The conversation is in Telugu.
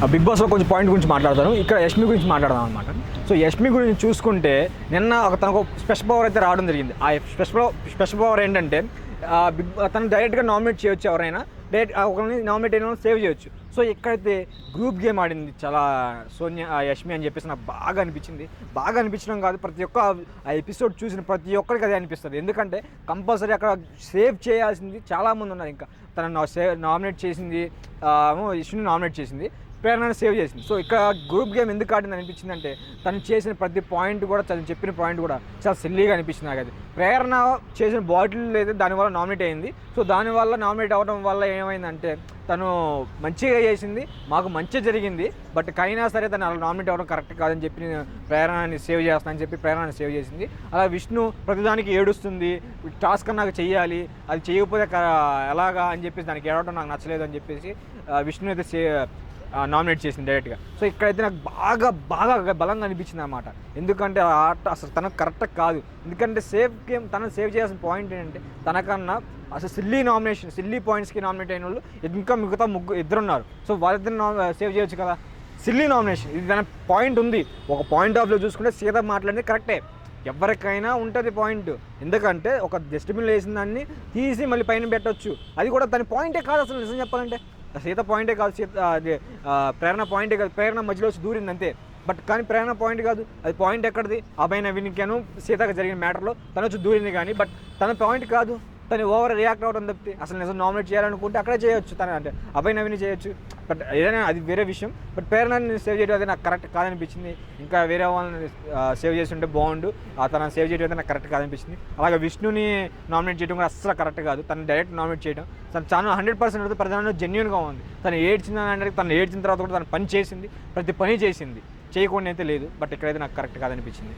బిగ్ బాస్లో కొంచెం పాయింట్ గురించి మాట్లాడతాను, ఇక్కడ యష్మి గురించి మాట్లాడదాం అనమాట. సో యష్మి గురించి చూసుకుంటే నిన్న తనకు స్పెషల్ పవర్ అయితే రావడం జరిగింది. ఆ స్పెషల్ పవర్ ఏంటంటే తను డైరెక్ట్గా నామినేట్ చేయొచ్చు, ఎవరైనా డైరెక్ట్ ఒకరిని నామినేట్ అయిన సేవ్ చేయొచ్చు. సో ఇక్కడైతే గ్రూప్ గేమ్ ఆడింది చాలా యష్మి అని చెప్పేసి నాకు బాగా అనిపించింది. బాగా అనిపించడం కాదు, ప్రతి ఒక్క ఆ ఎపిసోడ్ చూసిన ప్రతి ఒక్కరికి అదే అనిపిస్తుంది. ఎందుకంటే కంపల్సరీ అక్కడ సేవ్ చేయాల్సింది చాలామంది ఉన్నారు. ఇంకా తనను నామినేట్ చేసింది యష్మిని నామినేట్ చేసింది, ప్రేరణను సేవ్ చేసింది. సో ఇక్కడ గ్రూప్ గేమ్ ఎందుకు ఆడింది అనిపించింది అంటే తను చేసిన ప్రతి పాయింట్ కూడా, తను చెప్పిన పాయింట్ కూడా చాలా సిల్లీగా అనిపించింది నాకు. అది ప్రేరణ చేసిన బాటిల్ అయితే దానివల్ల నామినేట్ అయింది. సో దానివల్ల నామినేట్ అవ్వడం వల్ల ఏమైందంటే తను మంచిగా చేసింది, మాకు మంచి జరిగింది. బట్ అయినా సరే తను అలా నామినేట్ అవ్వడం కరెక్ట్ కాదని చెప్పి నేను ప్రేరణని సేవ్ చేస్తానని చెప్పి ప్రేరణని సేవ్ చేసింది. అలా విష్ణు ప్రతిదానికి ఏడుస్తుంది, టాస్క్ నాకు చెయ్యాలి, అది చేయకపోతే ఎలాగా అని చెప్పేసి దానికి ఏడవడం నాకు నచ్చలేదు అని చెప్పేసి విష్ణు అయితే నామినేట్ చేసింది డైరెక్ట్గా. సో ఇక్కడైతే నాకు బాగా బాగా బలంగా అనిపించింది అన్నమాట. ఎందుకంటే ఆ ఆట అసలు తనకు కరెక్ట్ కాదు. ఎందుకంటే సేఫ్ గేమ్ తనను సేవ్ చేయాల్సిన పాయింట్ ఏంటంటే తనకన్నా అసలు సిల్లీ పాయింట్స్కి నామినేట్ అయిన వాళ్ళు ఇంకా మిగతా ఇద్దరు ఉన్నారు. సో వాళ్ళిద్దరు సేవ్ చేయొచ్చు కదా. సిల్లీ నామినేషన్ ఇది తన పాయింట్ ఉంది. ఒక పాయింట్ ఆఫ్ వ్యూ చూసుకుంటే సీత మాట్లాడింది కరెక్టే, ఎవరికైనా ఉంటుంది పాయింట్. ఎందుకంటే ఒక డస్ట్బిన్లో వేసిన దాన్ని తీసి మళ్ళీ పైన పెట్టవచ్చు, అది కూడా తన పాయింటే కాదు అసలు. నిజం చెప్పాలంటే సీత పాయింటే కాదు, ప్రేరణ పాయింటే కాదు. ప్రేరణ మధ్యలో వచ్చి దూరింది అంతే, బట్ కానీ ప్రేరణ పాయింట్ కాదు. అది పాయింట్ ఎక్కడిది? అభయ్ నవీన్కిను సీతకు జరిగిన మ్యాటర్లో తను వచ్చి దూరింది కానీ, బట్ తన పాయింట్ కాదు. తను ఓవర్ రియాక్ట్ అవ్వడం తప్పితే అసలు నిజం నామినేట్ చేయాలనుకుంటే అక్కడే చేయొచ్చు, తను అంటే అభయ్ నవీన్ చేయొచ్చు. బట్ ఏదైనా అది వేరే విషయం. బట్ ప్రేరణని సేవ్ చేయడం అయితే నాకు కరెక్ట్ కాదనిపించింది. ఇంకా వేరే వాళ్ళని సేవ్ చేసి ఉంటే బాగుండు, తనని సేవ్ చేయడం అయితే నాకు కరెక్ట్ కాదనిపించింది. అలాగే విష్ణుని నామినేట్ చేయడం కూడా అస్సలు కరెక్ట్ కాదు. తను డైరెక్ట్ నామినేట్ చేయడం తను చాలా 100% అయితే ప్రధానంగా జెన్యూన్గా ఉంది. తను ఏడ్చిందని, తను ఏడ్చిన తర్వాత కూడా తను పని చేసింది, ప్రతి పని చేసింది, చేయకుండా అయితే లేదు. బట్ ఇక్కడైతే నాకు కరెక్ట్ కాదనిపించింది.